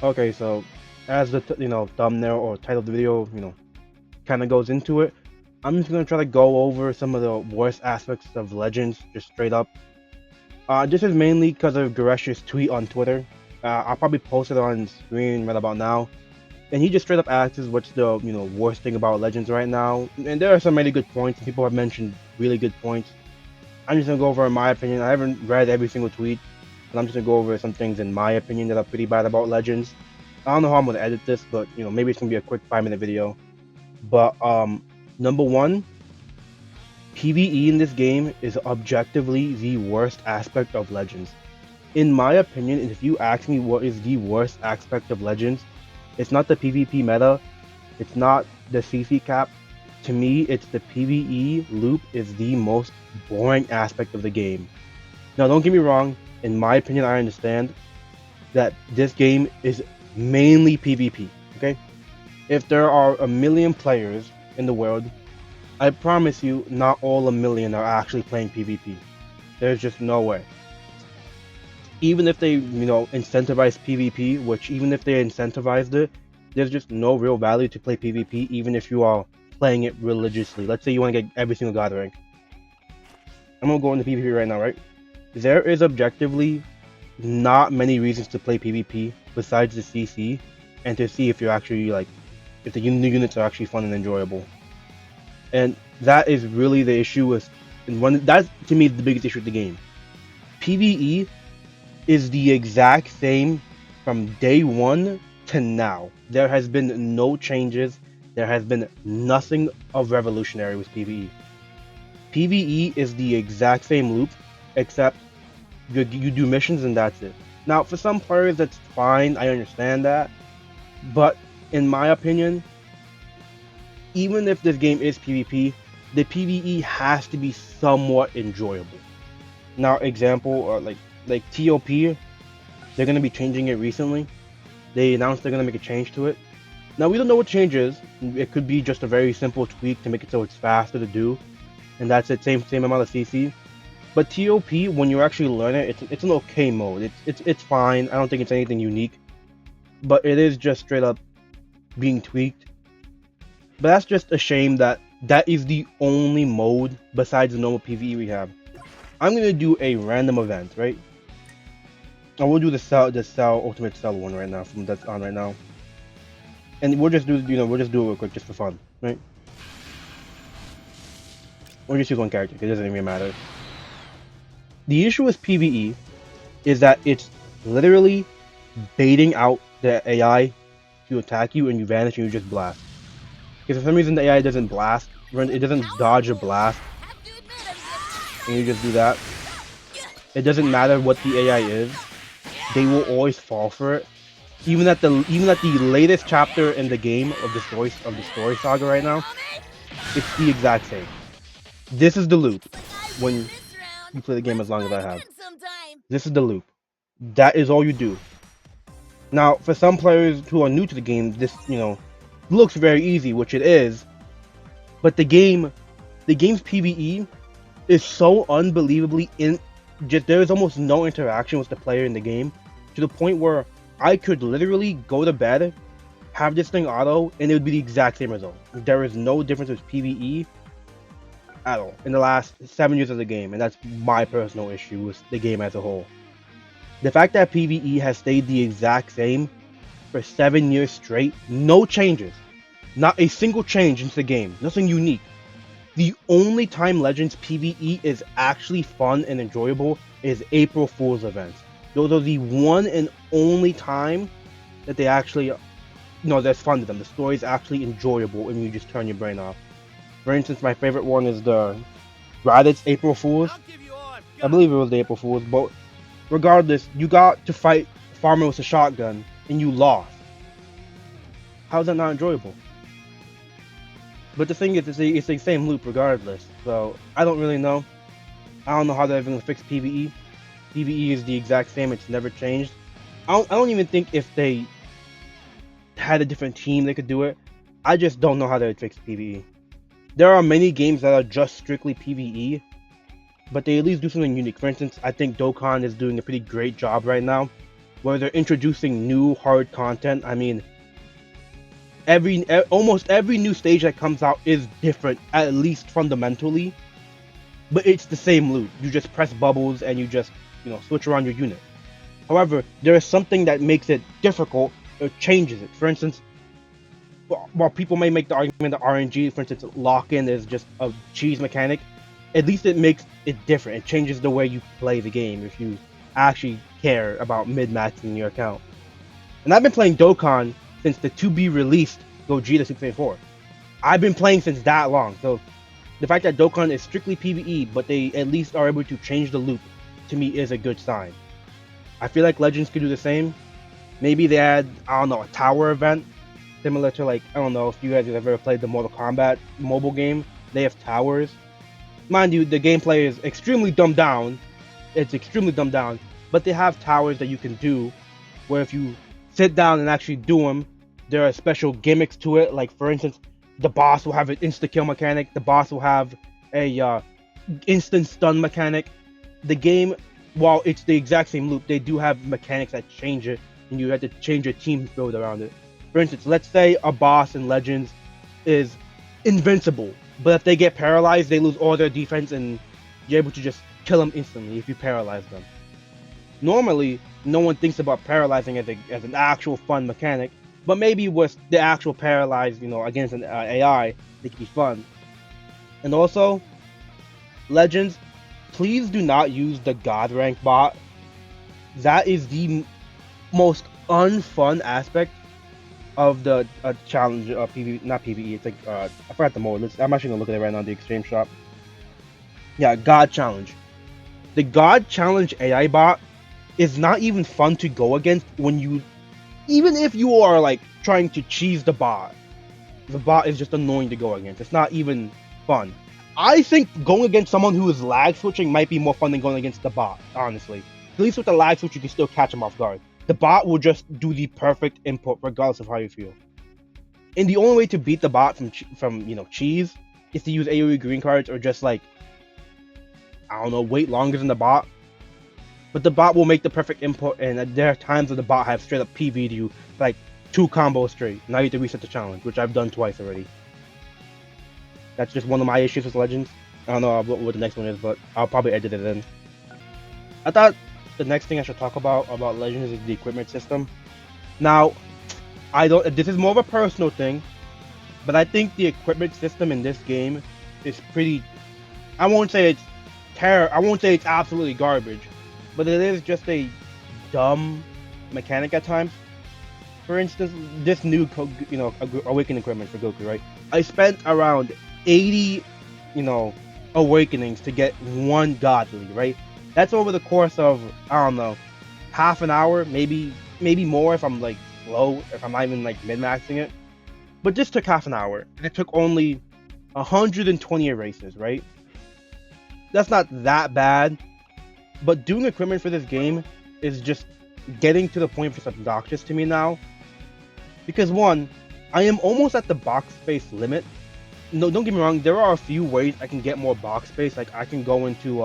Okay, so as the thumbnail or title of the video kind of goes into it, I'm just gonna try to go over some of the worst aspects of Legends, just straight up. This is mainly because of Garesh's tweet on Twitter. I'll probably post it on screen right about now. And he just straight up asks what's the worst thing about Legends right now. And there are some really good points. People have mentioned really good points. I'm just gonna go over my opinion. I haven't read every single tweet, but I'm just gonna go over some things in my opinion that are pretty bad about Legends. I don't know how I'm gonna edit this, but maybe it's gonna be a quick 5-minute video. But number one, PvE in this game is objectively the worst aspect of Legends. In my opinion, if you ask me what is the worst aspect of Legends, it's not the PvP meta, it's not the CC cap. To me, it's the PvE loop is the most boring aspect of the game. Now, don't get me wrong, in my opinion, I understand that this game is mainly PvP, okay? If there are a million players in the world, I promise you, not all a million are actually playing PvP. There's just no way. Even if they, incentivize PvP, which even if they incentivized it, there's just no real value to play PvP, even if you are playing it religiously. Let's say you want to get every single god rank. I'm gonna go into PvP right now, right? There is objectively not many reasons to play PvP besides the CC, and to see if you're actually if the units are actually fun and enjoyable. And that is really the issue with, and that to me is the biggest issue with the game. PvE is the exact same from day one to now. There has been no changes. There has been nothing of revolutionary with PvE. PvE is the exact same loop, except you do missions and that's it. Now, for some players, that's fine. I understand that. But in my opinion, even if this game is PvP, the PvE has to be somewhat enjoyable. Now, example, like TOP, they're gonna be changing it recently. They announced they're gonna make a change to it. Now we don't know what change is. It could be just a very simple tweak to make it so it's faster to do, and that's it. Same amount of CC. But TOP, when you actually learn it, it's an okay mode. It's fine. I don't think it's anything unique, but it is just straight up being tweaked. But that's just a shame that that is the only mode besides the normal PvE we have. I'm gonna do a random event, right? I will do the cell ultimate cell one right now from that's on right now, and we'll just do we'll just do it real quick just for fun, right? We'll just use one character. It doesn't even matter. The issue with PvE is that it's literally baiting out the AI to attack you, and you vanish and you just blast. Because for some reason the AI doesn't blast, it doesn't dodge a blast, and you just do that. It doesn't matter what the AI is. They will always fall for it. Even at the latest chapter in the game of the story saga right now, it's the exact same. This is the loop when you play the game as long as I have. This is the loop. That is all you do. Now, for some players who are new to the game, this looks very easy, which it is. But the game's PvE is so unbelievably there is almost no interaction with the player in the game, to the point where I could literally go to bed, have this thing auto, and it would be the exact same result. There is no difference with PvE at all in the last 7 years of the game, and that's my personal issue with the game as a whole. The fact that PvE has stayed the exact same for 7 years straight, no changes, not a single change into the game, nothing unique. The only time Legends PvE is actually fun and enjoyable is April Fool's events. Those are the one and only time that they actually, there's fun to them. The story is actually enjoyable and you just turn your brain off. For instance, my favorite one is the Raditz April Fools. I believe it was the April Fools, but regardless, you got to fight a farmer with a shotgun and you lost. How's that not enjoyable? But the thing is, it's the same loop regardless, so I don't really know. I don't know how they're even gonna fix PvE. PvE is the exact same, it's never changed. I don't even think if they had a different team they could do it. I just don't know how they would fix PvE. There are many games that are just strictly PvE, but they at least do something unique. For instance, I think Dokkan is doing a pretty great job right now where they're introducing new hard content. I mean, almost every new stage that comes out is different, at least fundamentally, but it's the same loop. You just press bubbles and you just, switch around your unit. However, there is something that makes it difficult or changes it. For instance, while people may make the argument that RNG, for instance, lock-in is just a cheese mechanic, at least it makes it different. It changes the way you play the game if you actually care about mid-maxing your account. And I've been playing Dokkan since the to-be released Gogeta 684. I've been playing since that long, so the fact that Dokkan is strictly PvE, but they at least are able to change the loop, to me is a good sign. I feel like Legends could do the same. Maybe they add, I don't know, a tower event, similar to, like, I don't know if you guys have ever played the Mortal Kombat mobile game. They have towers. Mind you, the gameplay is extremely dumbed down. It's extremely dumbed down, but they have towers that you can do, where if you sit down and actually do them, there are special gimmicks to it. Like, for instance, the boss will have an insta-kill mechanic. The boss will have a instant stun mechanic. The game, while it's the exact same loop, they do have mechanics that change it, and you have to change your team build around it. For instance, let's say a boss in Legends is invincible, but if they get paralyzed, they lose all their defense, and you're able to just kill them instantly if you paralyze them. Normally, no one thinks about paralyzing as an actual fun mechanic, but maybe with the actual paralyzed, against an AI, it could be fun. And also, Legends, please do not use the God rank bot. That is the most unfun aspect of the challenge, PvE, not PvE. It's like I forgot the mode. I'm actually gonna look at it right now in the exchange shop. Yeah, God challenge. The God challenge AI bot is not even fun to go against even if you are like trying to cheese the bot is just annoying to go against. It's not even fun. I think going against someone who is lag switching might be more fun than going against the bot, honestly. At least with the lag switch, you can still catch him off guard. The bot will just do the perfect input regardless of how you feel. And the only way to beat the bot from cheese is to use AoE green cards or just like, I don't know, wait longer than the bot. But the bot will make the perfect input, and there are times where the bot have straight up PV'd you like 2 combos straight. Now you have to reset the challenge, which I've done twice already. That's just one of my issues with Legends. I don't know what the next one is, but I'll probably edit it in. I thought the next thing I should talk about Legends is the equipment system. Now, this is more of a personal thing, but I think the equipment system in this game is pretty, I won't say it's absolutely garbage, but it is just a dumb mechanic at times. For instance, this new awakening equipment for Goku, right? I spent around 80 awakenings to get one godly, right? That's over the course of, I don't know, half an hour, maybe more if I'm like low, if I'm not even like min-maxing it. But this took half an hour, and it took only 120 erases, right? That's not that bad, but doing equipment for this game is just getting to the point where it's obnoxious to me now. Because one, I am almost at the box space limit. No, don't get me wrong, there are a few ways I can get more box space. Like I can go into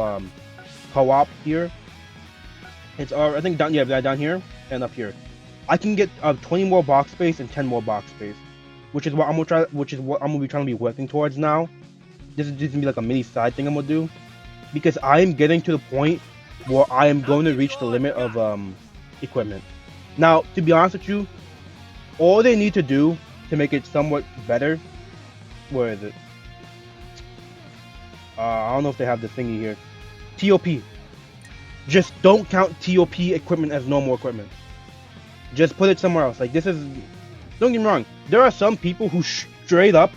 co-op here. It's I think down here and up here. I can get 20 more box space and 10 more box space, which is what I'm gonna be trying to be working towards now. This is just gonna be like a mini side thing I'm gonna do, because I am getting to the point where I am going to reach the limit of equipment. Now, to be honest with you, all they need to do to make it somewhat better, where is it? I don't know if they have the thingy here. TOP. Just don't count TOP equipment as normal equipment. Just put it somewhere else. Like, this is, don't get me wrong, there are some people who straight up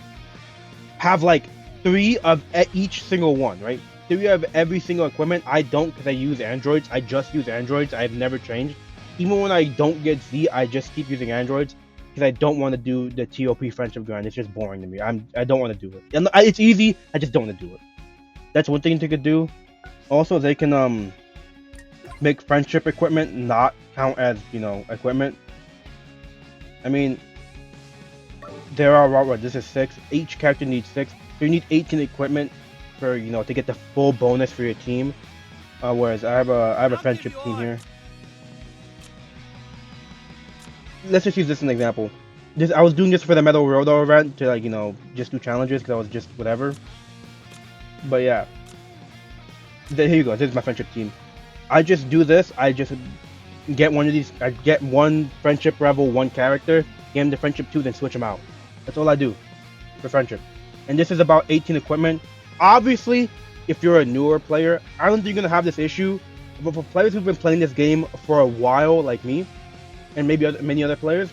have like 3 of each single one, right? 3 of every single equipment. I don't, because I use androids. I just use androids. I've never changed. Even when I don't get Z, I just keep using androids, because I don't want to do the TOP friendship grind. It's just boring to me. I don't want to do it. And it's easy, I just don't want to do it. That's one thing they could do. Also, they can make friendship equipment not count as, equipment. I mean, there are, this is 6. Each character needs 6. So you need 18 equipment for, to get the full bonus for your team. Whereas I have a friendship team here. let's just use this as an example. This I was doing this for the Metal Rodo event to like just do challenges because I was just whatever. But yeah, here you go. This is my friendship team. I just do this. I just get one of these. I get one friendship level, one character, get him the friendship 2, then switch them out. That's all I do for friendship. And this is about 18 equipment. Obviously, if you're a newer player, I don't think you're gonna have this issue. But for players who've been playing this game for a while, like me, and maybe many other players,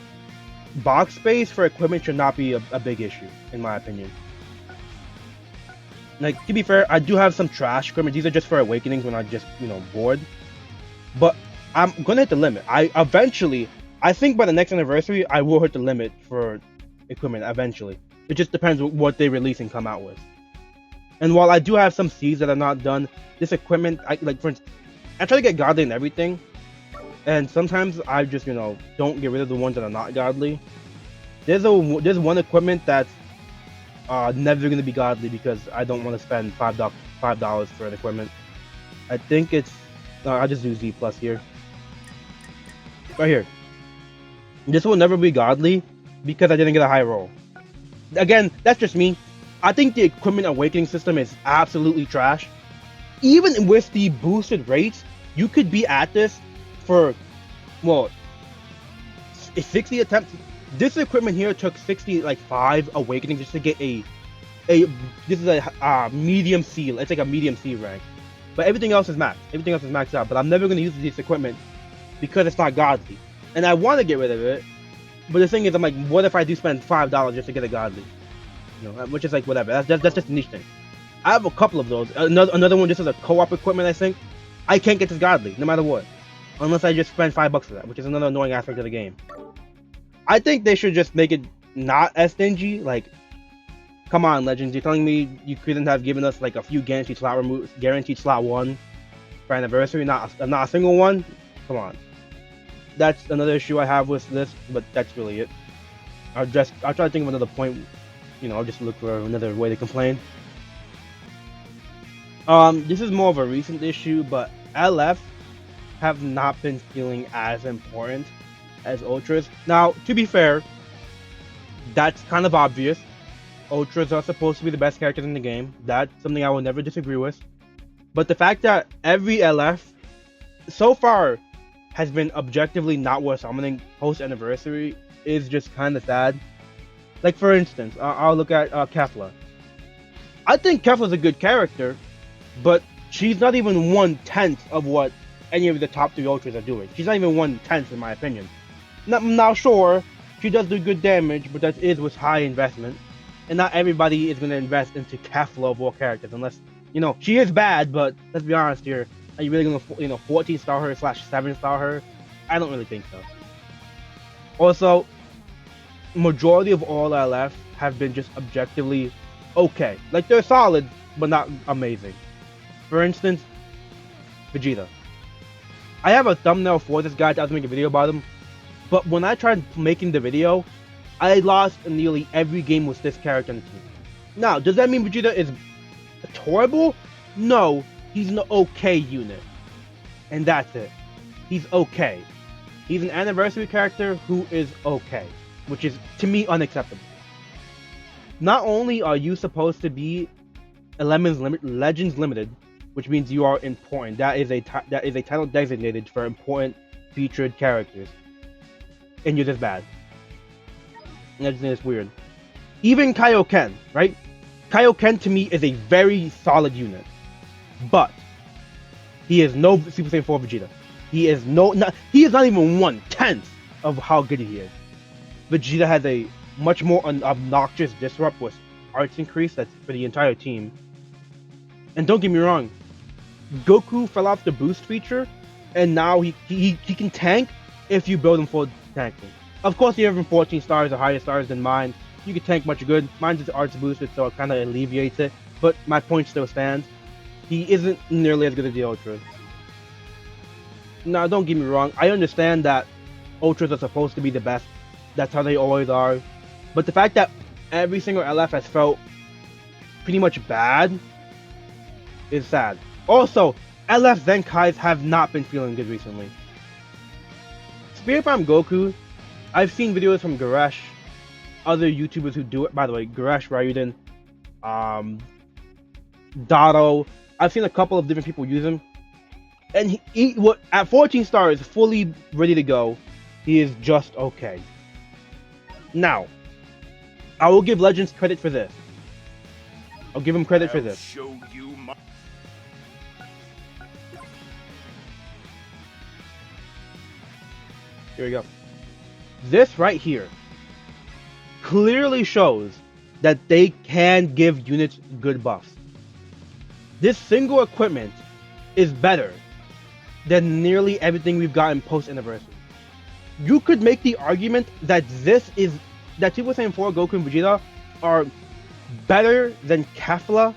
box space for equipment should not be a big issue, in my opinion. Like, to be fair, I do have some trash equipment. These are just for awakenings when I'm just, bored. But I'm gonna hit the limit. I think by the next anniversary, I will hit the limit for equipment eventually. It just depends what they release and come out with. And while I do have some seeds that are not done, this equipment, for instance, I try to get godly in everything. And sometimes I just, don't get rid of the ones that are not godly. There's one equipment that's never gonna be godly because I don't want to spend $5 for an equipment. I think it's I'll just do Z plus here. Right here. This will never be godly because I didn't get a high roll. Again, that's just me. I think the equipment awakening system is absolutely trash. Even with the boosted rates, you could be at this for 60 attempts. This equipment here took 5 awakenings just to get this is a medium C. It's like a medium C rank. But everything else is maxed. Everything else is maxed out. But I'm never going to use this equipment because it's not godly. And I want to get rid of it. But the thing is, I'm like, what if I do spend $5 just to get a godly? Which is like whatever. That's just a niche thing. I have a couple of those. Another one just as a co-op equipment, I think. I can't get this godly, no matter what. Unless I just spend $5 for that, which is another annoying aspect of the game. I think they should just make it not as stingy. Like, come on, Legends, you're telling me you couldn't have given us like a few guaranteed slot 1 for anniversary, not a single one? Come on. That's another issue I have with this, but that's really it. I'll try to think of another point. I'll just look for another way to complain. This is more of a recent issue, but LF have not been feeling as important as Ultras. Now, to be fair, that's kind of obvious. Ultras are supposed to be the best characters in the game. That's something I will never disagree with. But the fact that every LF so far has been objectively not worth summoning post-anniversary is just kind of sad. Like, for instance, I'll look at Kefla. I think Kefla's a good character, but she's not even 1/10 of what any of the top 3 Ultras are doing. She's not even 1/10 in my opinion. Now sure, she does do good damage, but that is with high investment. And not everybody is going to invest into Kefla of all characters, unless, she is bad, but let's be honest here. Are you really going to, 14-star her / 7-star her? I don't really think so. Also, majority of all LF have been just objectively okay. Like, they're solid, but not amazing. For instance, Vegeta. I have a thumbnail for this guy. I was making a video about him. But when I tried making the video, I lost nearly every game with this character on the team. Now, does that mean Vegeta is horrible? No, he's an okay unit. And that's it. He's okay. He's an anniversary character who is okay. Which is, to me, unacceptable. Not only are you supposed to be Legends Limited, which means you are important. That is a title designated for important featured characters. And you're just bad. And I just think it's weird. Even Kaioken, right? Kaioken to me is a very solid unit. But he is no Super Saiyan 4 Vegeta. He is not even 1/10 of how good he is. Vegeta has a much more obnoxious disrupt with arts increase that's for the entire team. And don't get me wrong, Goku fell off the boost feature, and now he can tank if you build him for tanking. Of course, you have him 14 stars or higher stars than mine. You can tank much good. Mine's just arts boosted, so it kind of alleviates it. But my point still stands. He isn't nearly as good as the Ultras. Now, don't get me wrong. I understand that Ultras are supposed to be the best. That's how they always are. But the fact that every single LF has felt pretty much bad is sad. Also, LF Zenkais have not been feeling good recently. Spirit Bomb Goku I've seen videos from Garesh, other YouTubers who do it. By the way, Garesh, Ryuden, um, Dotto. I've seen a couple of different people use him, and what at 14 stars, fully ready to go. He is just okay. Now, I will give Legends credit for this. I'll give him credit for this. Show you my... Here we go. This right here clearly shows that they can give units good buffs. This single equipment is better than nearly everything we've gotten post-anniversary. You could make the argument that that Super Saiyan 4 Goku and Vegeta are better than Kefla,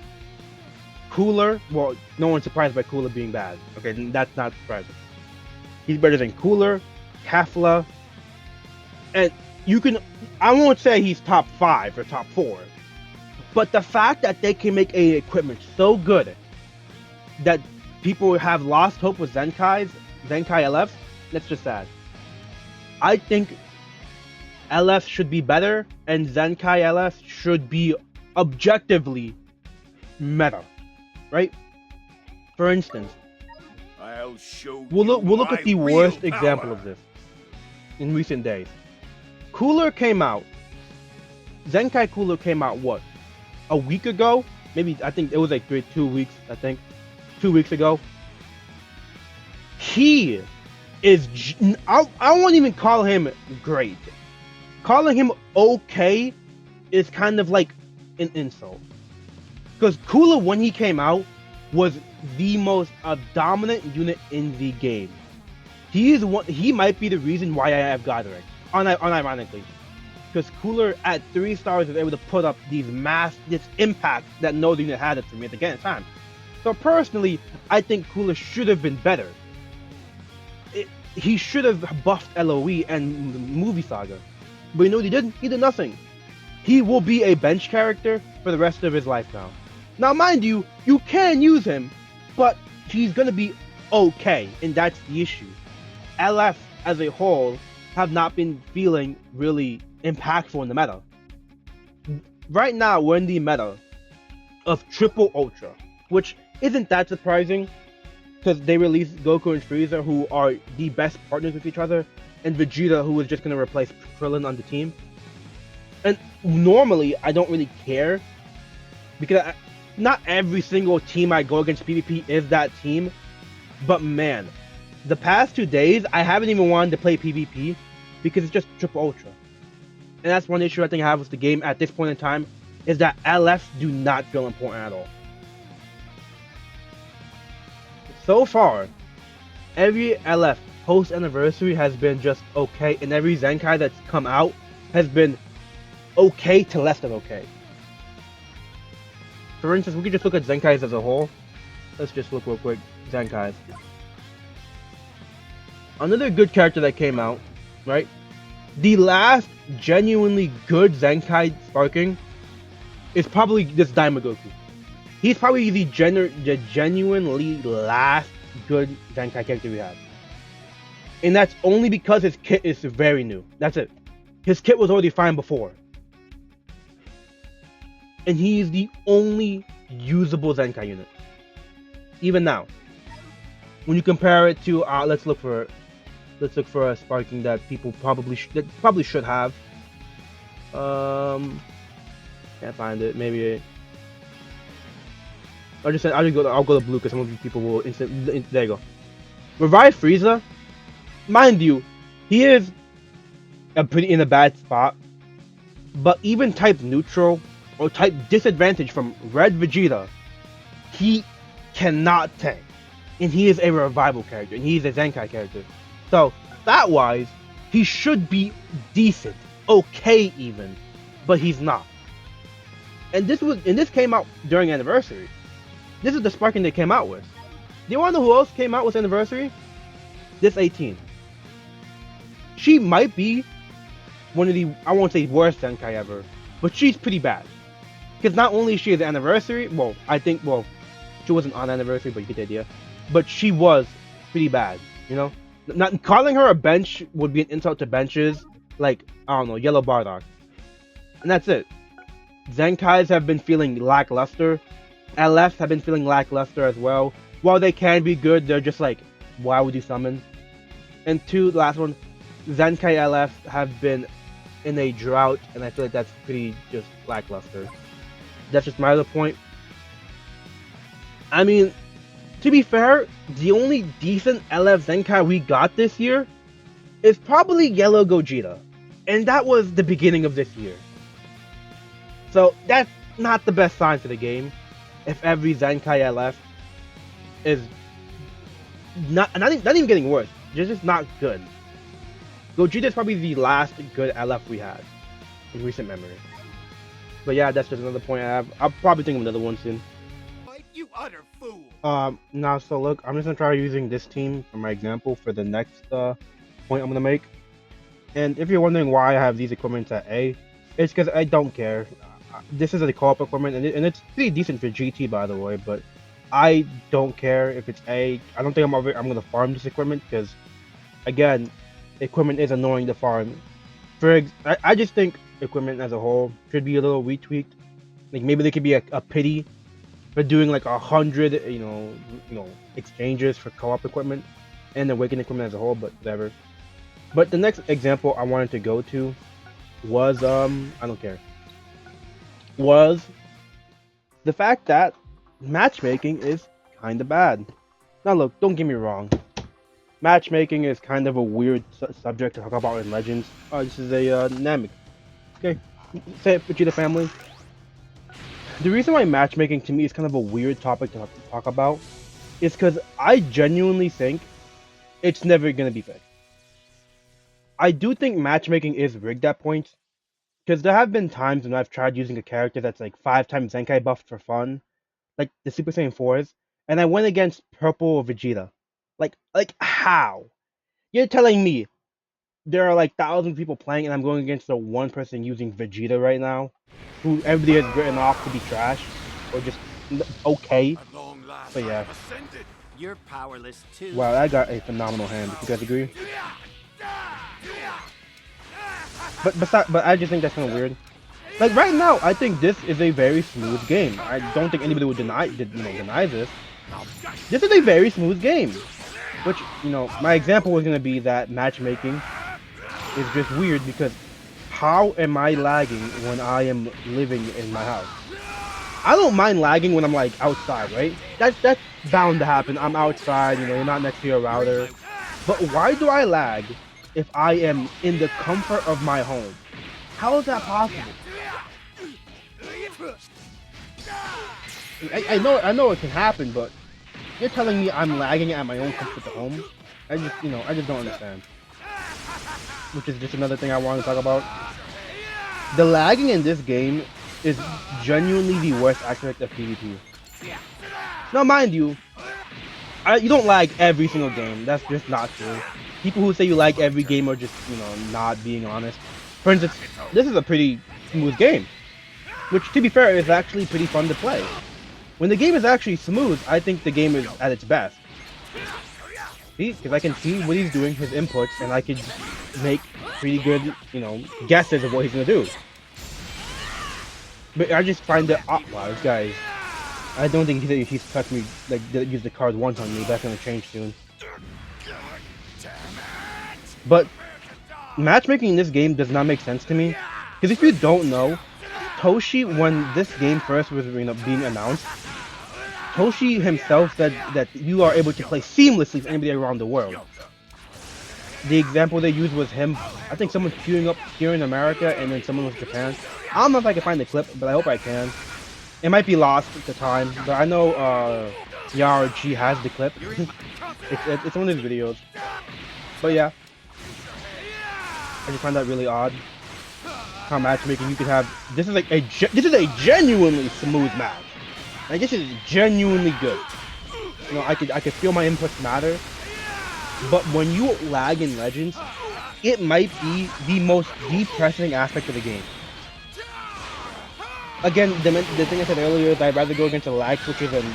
Cooler. Well, no one's surprised by Cooler being bad. Okay, that's not surprising. He's better than Cooler, Kefla, and you can. I won't say he's top 5 or top 4, but the fact that they can make a equipment so good that people have lost hope with Zenkai LF, that's just sad. I think LF should be better, and Zenkai LF should be objectively meta, right? For instance, I'll show we'll you look at the my worst real example power. of this in recent days. Cooler came out. Zenkai Cooler came out what? A week ago? Maybe, I think it was like 2 weeks, I think. 2 weeks ago. He is, I won't even call him great. Calling him okay is kind of like an insult. Because Cooler, when he came out, was the most dominant unit in the game. He might be the reason why I have God rank, unironically. Because Cooler at 3 stars is able to put up this impact that no unit had it for me at the time. So personally, I think Cooler should have been better. He should have buffed LOE and the movie saga. But you know what he did? He did nothing. He will be a bench character for the rest of his life now. Now mind you, you can use him, but he's gonna be okay, and that's the issue. LF as a whole have not been feeling really impactful in the meta. Right now, we're in the meta of Triple Ultra, which isn't that surprising, because they released Goku and Frieza, who are the best partners with each other, and Vegeta, who is just going to replace Krillin on the team. And normally, I don't really care, because not every single team I go against PvP is that team, but man, the past 2 days, I haven't even wanted to play PvP, because it's just Triple Ultra. And that's one issue I think I have with the game at this point in time, is that LFs do not feel important at all. So far, every LF post-anniversary has been just okay, and every Zenkai that's come out has been okay to less than okay. For instance, we could just look at Zenkais as a whole. Let's just look real quick. Zenkais. Another good character that came out, right? The last genuinely good Zenkai sparking is probably this Daimagoku. He's probably the genuinely last good Zenkai character we have. And that's only because his kit is very new. That's it. His kit was already fine before. And he is the only usable Zenkai unit. Even now. When you compare it to, let's look for a sparking that people probably should have. Can't find it. Maybe I'll go to blue because some of you people will there you go. Revive Frieza. Mind you, he is in a bad spot. But even type neutral or type disadvantage from Red Vegeta, he cannot tank. And he is a revival character, and he is a Zenkai character. So, stat-wise, he should be decent, okay even, but he's not. And this came out during anniversary. This is the sparking they came out with. Do you want to know who else came out with anniversary? This 18. She might be one of the, I won't say worst Zenkai ever, but she's pretty bad. Because not only is she the anniversary, she wasn't on anniversary, but you get the idea. But she was pretty bad, you know? Not calling her a bench would be an insult to benches. like, I don't know, Yellow Bardock. And that's it. Zenkais have been feeling lackluster. LFs have been feeling lackluster as well. While they can be good, they're just like, why would you summon? And two, the last one, Zenkai LFs have been in a drought, and I feel like that's pretty just lackluster. That's just my other point. I mean, to be fair, the only decent LF Zenkai we got this year is probably Yellow Gogeta. And that was the beginning of this year. So that's not the best sign for the game. If every Zenkai LF is not even getting worse, just not good. Gogeta is probably the last good LF we had in recent memory. But yeah, that's just another point I have. I'll probably think of another one soon. You utter fool. Now, so look, I'm just gonna try using this team for my example for the next point I'm gonna make. And if you're wondering why I have these equipments at A, it's because I don't care. This is a co-op equipment, and it's pretty decent for GT, by the way. But I don't care if it's A. I don't think I'm gonna farm this equipment because, again, equipment is annoying to farm. I just think equipment as a whole should be a little retweaked. Like maybe there could be a pity for doing like 100, exchanges for co-op equipment and the Awakening equipment as a whole. But whatever. But the next example I wanted to go to was I don't care. Was the fact that matchmaking is kind of bad. Now look, don't get me wrong. Matchmaking is kind of a weird subject to talk about in Legends. This is a Namek. Okay, say it, Vegeta family. The reason why matchmaking to me is kind of a weird topic to talk about is because I genuinely think it's never gonna be fixed. I do think matchmaking is rigged at points, because there have been times when I've tried using a character that's like 5 times Zenkai buffed for fun, like the Super Saiyan 4s, and I went against Purple Vegeta. Like how? You're telling me there are like thousands of people playing and I'm going against the one person using Vegeta right now, who everybody has written off to be trash, or just okay. But yeah. You're powerless too. Wow, I got a phenomenal hand. You guys agree? But I just think that's kind of weird. Like right now, I think this is a very smooth game. I don't think anybody would deny this. This is a very smooth game. Which, my example was gonna be that matchmaking is just weird because how am I lagging when I am living in my house? I don't mind lagging when I'm like outside, right? That's bound to happen. I'm outside, you're not next to your router. But why do I lag if I am in the comfort of my home? How is that possible? I know it can happen, but you're telling me I'm lagging at my own comfort at home? I just don't understand. Which is just another thing I want to talk about. The lagging in this game is genuinely the worst aspect of PvP. Now, mind you, you don't lag every single game. That's just not true. People who say you lag every game are just, not being honest. For instance, this is a pretty smooth game, which, to be fair, is actually pretty fun to play. When the game is actually smooth, I think the game is at its best. See, because I can see what he's doing, his inputs, and I can make pretty good, guesses of what he's gonna do. But I just find that, wow, this guy, I don't think he's touched me, like, used the card once on me. That's gonna change soon. But matchmaking in this game does not make sense to me, because if you don't know, Toshi, when this game first was being announced, Toshi himself said that you are able to play seamlessly with anybody around the world. The example they used was him, I think someone queuing up here in America and then someone was Japan. I don't know if I can find the clip, but I hope I can. It might be lost at the time, but I know YRG has the clip. it's one of his videos. But yeah, I just find that really odd. How matchmaking you can have. This is like this is a genuinely smooth match. Like this is genuinely good. I could feel my inputs matter. But when you lag in Legends, it might be the most depressing aspect of the game. Again, the thing I said earlier is I'd rather go against a lag switcher than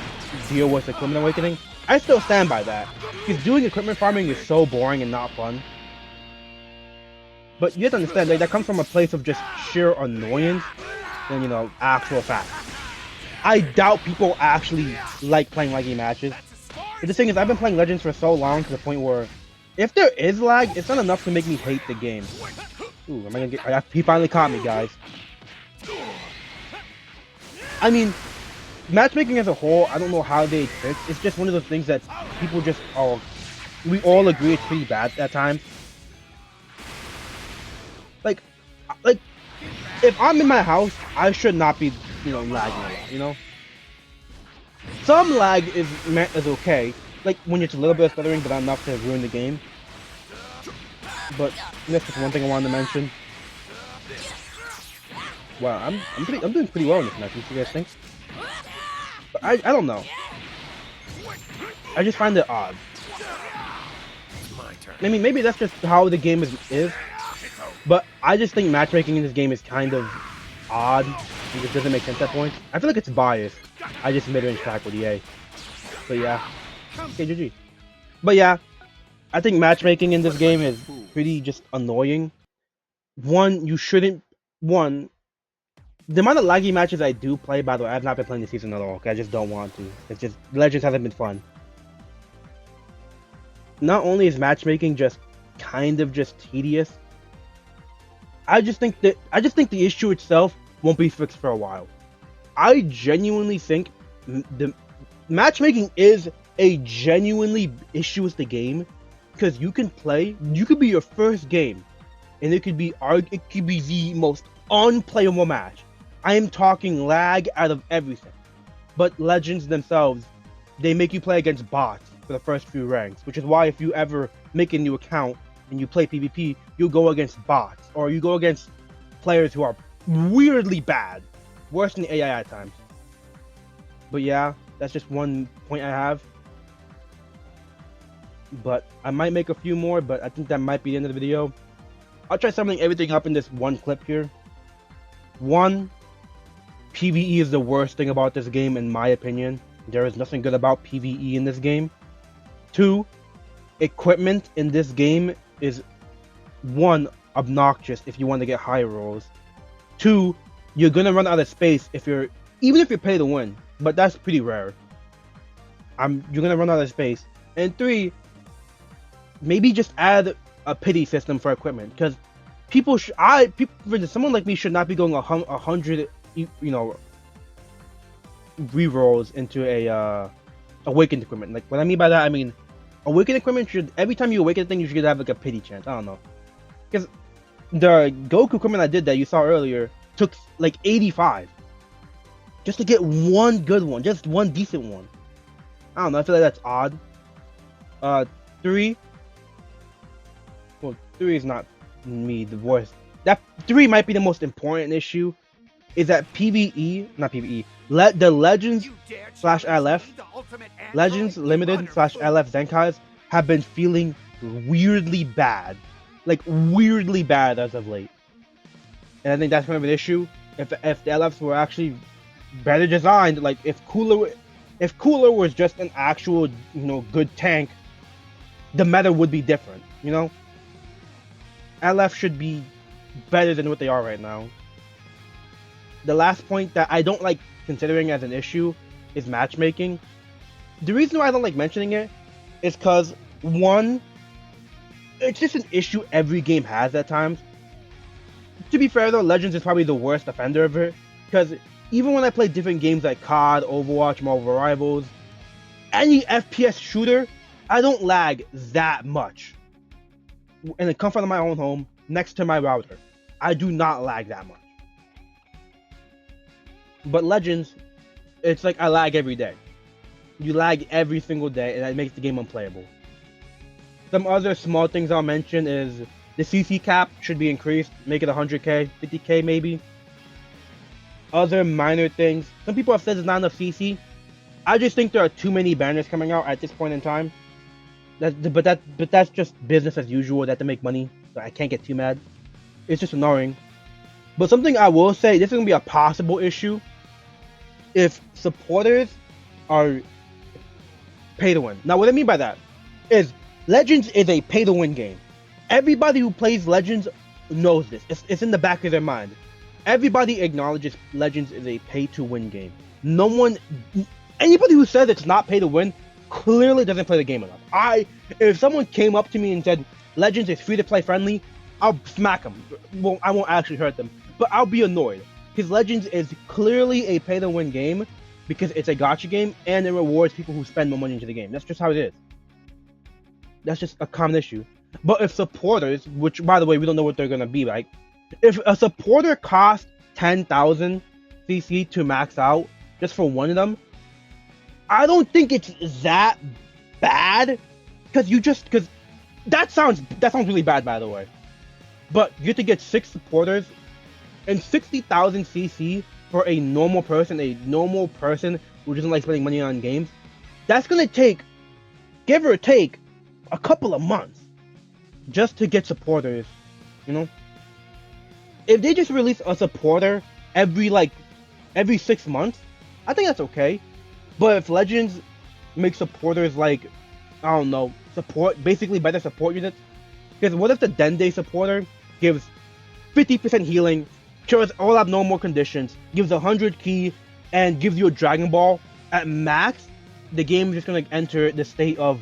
deal with Equipment Awakening. I still stand by that. Because doing equipment farming is so boring and not fun. But you have to understand, like, that comes from a place of just sheer annoyance than, you know, actual fact. I doubt people actually like playing laggy matches. But the thing is, I've been playing Legends for so long to the point where if there is lag, it's not enough to make me hate the game. Ooh, am I gonna get... He finally caught me, guys. I mean, matchmaking as a whole, I don't know how they fix. It's just one of those things that people just all... We all agree it's pretty bad at times. Like, if I'm in my house, I should not be, you know, lagging a lot, you know? Some lag is okay, like when it's a little bit of stuttering, but not enough to ruin the game. But that's just one thing I wanted to mention. Wow, I'm doing pretty well in this match. What you guys think? But I don't know. I just find it odd. I mean, maybe that's just how the game is. But I just think matchmaking in this game is kind of odd. It just doesn't make sense at points. I feel like it's biased. I just mid-range attack with EA. But yeah. Okay, GG. But yeah, I think matchmaking in this game is pretty just annoying. The amount of laggy matches I do play, by the way, I've not been playing this season at all, because I just don't want to. It's just, Legends hasn't been fun. Not only is matchmaking just kind of just tedious, I just think the issue itself won't be fixed for a while. I genuinely think the matchmaking is a genuinely issue with the game, because you could be your first game, and it could be the most unplayable match. I am talking lag out of everything. But Legends themselves, they make you play against bots for the first few ranks, which is why if you ever make a new account and you play PvP, you go against bots, or you go against players who are weirdly bad, worse than the AI at times. But yeah, that's just one point I have. But I might make a few more, but I think that might be the end of the video. I'll try summing everything up in this one clip here. 1, PvE is the worst thing about this game in my opinion. There is nothing good about PvE in this game. 2, equipment in this game is 1, obnoxious if you want to get high rolls. 2, you're gonna run out of space even if you're pay to win, but that's pretty rare. You're gonna run out of space. And 3, maybe just add a pity system for equipment, because someone like me should not be going 100, you know, rerolls into a awakened equipment. Like what I mean by that, I mean awakened equipment should, every time you awaken a thing, you should have like a pity chance. I don't know, because the Goku equipment I did that you saw earlier took like 85 just to get one good one, just one decent one. I don't know, I feel like that's odd. 3, well, 3 is not me, the voice. That 3 might be the most important issue, is that the Legends slash LF, Legends Limited slash LF Zenkais have been feeling weirdly bad. Like weirdly bad as of late. And I think that's kind of an issue. If the LFs were actually better designed, like if Cooler was just an actual, you know, good tank, the meta would be different, you know? LF should be better than what they are right now. The last point that I don't like considering as an issue is matchmaking. The reason why I don't like mentioning it is because, 1, it's just an issue every game has at times. To be fair though, Legends is probably the worst offender of it, because even when I play different games like COD, Overwatch, Marvel Rivals, any FPS shooter, I don't lag that much. In the comfort of my own home, next to my router, I do not lag that much. But Legends, it's like I lag every day. You lag every single day, and that makes the game unplayable. Some other small things I'll mention is the CC cap should be increased, make it 100k, 50k maybe. Other minor things, some people have said there's not enough CC. I just think there are too many banners coming out at this point in time. But that's just business as usual. They have to make money, so I can't get too mad. It's just annoying. But something I will say, this is gonna be a possible issue. If supporters are pay to win. Now, what I mean by that is Legends is a pay to win game. Everybody who plays Legends knows this. It's in the back of their mind. Everybody acknowledges Legends is a pay-to-win game. No one, anybody who says it's not pay-to-win, clearly doesn't play the game enough. If someone came up to me and said Legends is free-to-play friendly, I'll smack them. Well, I won't actually hurt them, but I'll be annoyed because Legends is clearly a pay-to-win game because it's a gacha game and it rewards people who spend more money into the game. That's just how it is. That's just a common issue. But if supporters, which by the way we don't know what they're gonna be like, if a supporter costs 10,000 CC to max out just for one of them, I don't think it's that bad. Because that sounds really bad, by the way. But you have to get 6 supporters and 60,000 CC for a normal person who doesn't like spending money on games. That's gonna take, give or take, a couple of months just to get supporters, you know. If they just release a supporter every 6 months, I think that's okay. But if Legends makes supporters like, I don't know, basically better support units, because what if the Dende supporter gives 50% healing, cures all abnormal conditions, gives 100 ki, and gives you a Dragon Ball at max? The game is just gonna enter the state of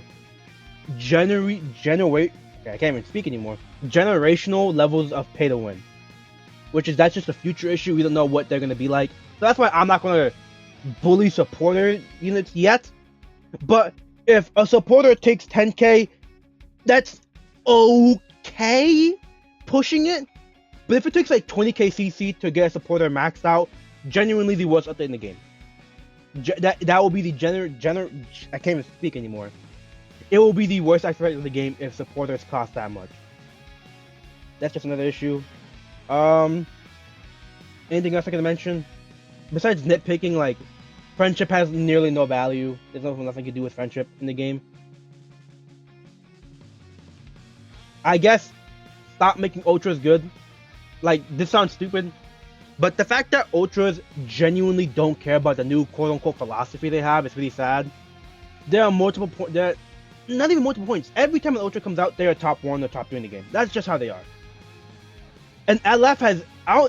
I can't even speak anymore. Generational levels of pay to win, that's just a future issue. We don't know what they're gonna be like, so that's why I'm not gonna bully supporter units yet. But if a supporter takes 10k, that's okay, pushing it. But if it takes like 20k CC to get a supporter maxed out, genuinely the worst update in the game. That will be the I can't even speak anymore. It will be the worst aspect of the game if supporters cost that much. That's just another issue. Anything else I can mention? Besides nitpicking, like, friendship has nearly no value. There's nothing to do with friendship in the game. I guess stop making ultras good. Like, this sounds stupid, but the fact that ultras genuinely don't care about the new quote-unquote philosophy they have is really sad. There are multiple points. Not even multiple points. Every time an ultra comes out, they are top 1 or top 2 in the game. That's just how they are. And LF has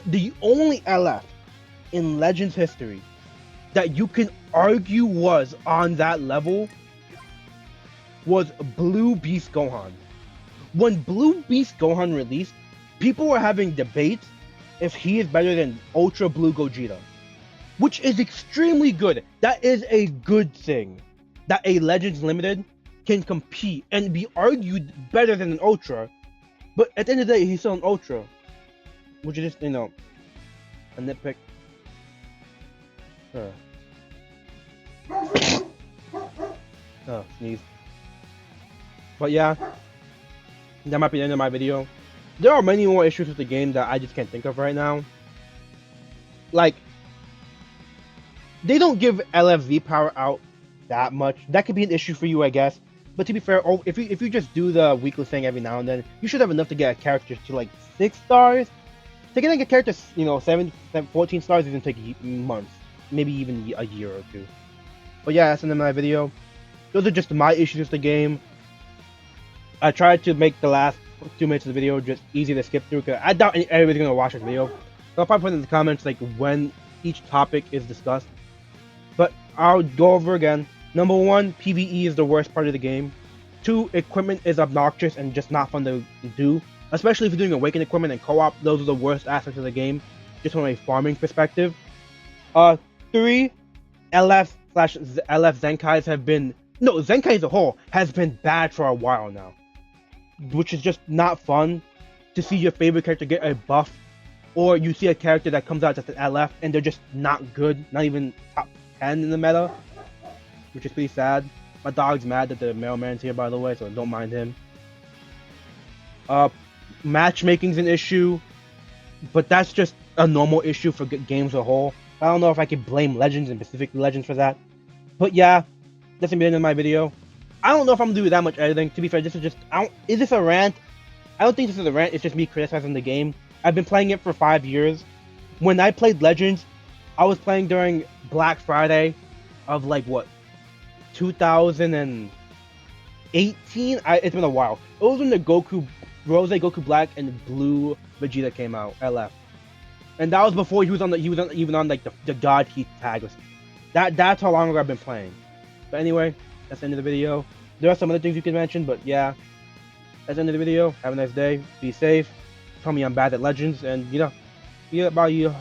the only LF in Legends history that you can argue was on that level was Blue Beast Gohan. When Blue Beast Gohan released, people were having debates if he is better than Ultra Blue Gogeta, which is extremely good. That is a good thing, that a Legends Limited can compete and be argued better than an Ultra. But at the end of the day, he's still an Ultra, which is just, a nitpick. Sneeze. But yeah, that might be the end of my video. There are many more issues with the game that I just can't think of right now. Like, they don't give LFZ power out that much. That could be an issue for you, I guess. But to be fair, if you just do the weekly thing every now and then, you should have enough to get a character to like 6 stars. To get like a character, 14 stars is gonna take months, maybe even a year or 2. But yeah, that's the end of my video. Those are just my issues with the game. I tried to make the last 2 minutes of the video just easy to skip through, because I doubt everybody's gonna watch this video. So I'll probably put in the comments like when each topic is discussed. But I'll go over again. Number 1, PvE is the worst part of the game. 2, equipment is obnoxious and just not fun to do. Especially if you're doing Awaken equipment and co-op, those are the worst aspects of the game, just from a farming perspective. 3, LF Zenkais have been... No, Zenkai as a whole has been bad for a while now. Which is just not fun to see your favorite character get a buff, or you see a character that comes out as an LF and they're just not good, not even top 10 in the meta, which is pretty sad. My dog's mad that the mailman's here, by the way, so don't mind him. Matchmaking's an issue, but that's just a normal issue for games as a whole. I don't know if I can blame Legends and specifically Legends for that. But yeah, that's gonna be the end of my video. I don't know if I'm gonna do that much editing. To be fair, this is just... is this a rant? I don't think this is a rant, it's just me criticizing the game. I've been playing it for 5 years. When I played Legends, I was playing during Black Friday of like, what, 2018? It's been a while. It was when the Goku Rose, Goku Black, and Blue Vegeta came out. LF, and that was before he was on, even on like the God Heat tag. That's how long ago I've been playing. But anyway, that's the end of the video. There are some other things you can mention, but yeah, that's the end of the video. Have a nice day. Be safe. Tell me I'm bad at Legends, and you know, yeah, bye you.